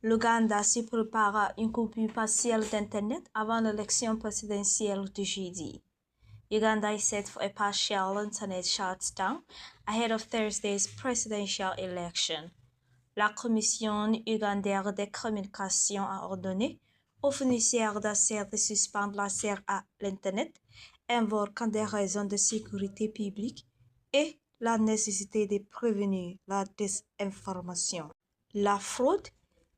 L'Ouganda se prépare à une coupure partielle d'Internet avant l'élection présidentielle de jeudi. Uganda is set for a partial internet shutdown ahead of Thursday's presidential election. La Commission ougandaise des communications a ordonné aux fournisseurs d'accès de suspendre l'accès à l'Internet, invoquant des raisons de sécurité publique et la nécessité de prévenir la désinformation, la fraude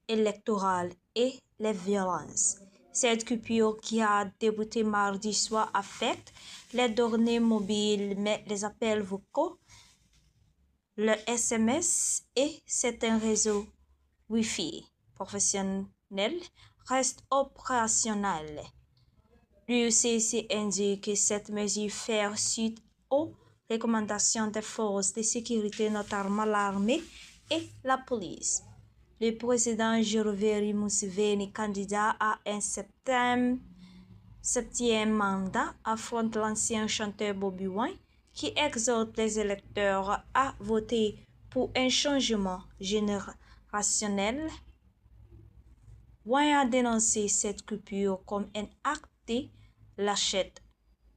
électorale et les violences. Cette coupure qui a débuté mardi soir affecte les données mobiles, mais les appels vocaux, le SMS et certains réseaux Wi-Fi professionnels restent opérationnels. L'UCC indique que cette mesure fait suite aux recommandations des forces de sécurité, notamment l'armée et la police. Le président Yoweri Museveni, candidat à un septième mandat, affronte l'ancien chanteur Bobi Wine, qui exhorte les électeurs à voter pour un changement générationnel. Wine a dénoncé cette coupure comme un acte de lâcheté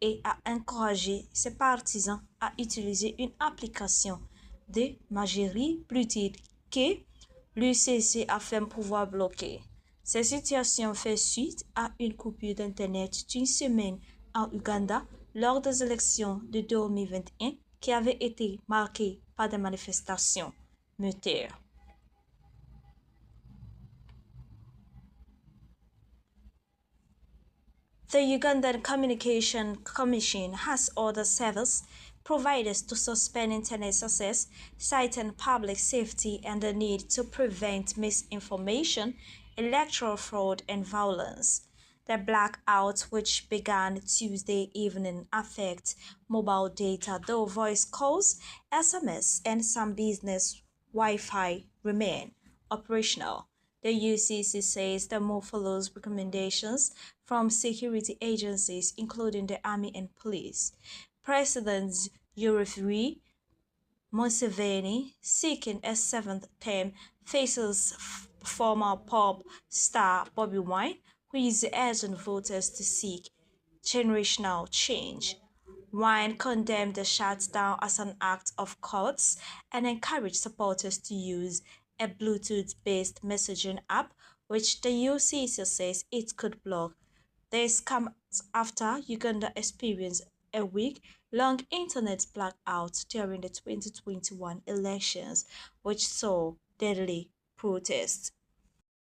et a encouragé ses partisans à utiliser une application de messagerie plus utile que l'UCC afin de pouvoir bloquer. Cette situation fait suite à une coupure d'Internet d'une semaine en Ouganda lors des élections de 2021 qui avait été marquée par des manifestations meurtrières. The Ugandan Communication Commission has ordered service providers to suspend internet access, citing public safety and the need to prevent misinformation, electoral fraud, and violence. The blackout, which began Tuesday evening, affects mobile data, though voice calls, SMS, and some business Wi-Fi remain operational. The UCC says the move follows recommendations from security agencies, including the Army and police. President Yoweri Museveni, seeking a seventh term, faces former pop star Bobi Wine, who is urging voters to seek generational change. Wine condemned the shutdown as an act of cowardice and encouraged supporters to use a Bluetooth-based messaging app, which the UCC says it could block. This comes after Uganda experienced a week-long internet blackout during the 2021 elections, which saw deadly protests.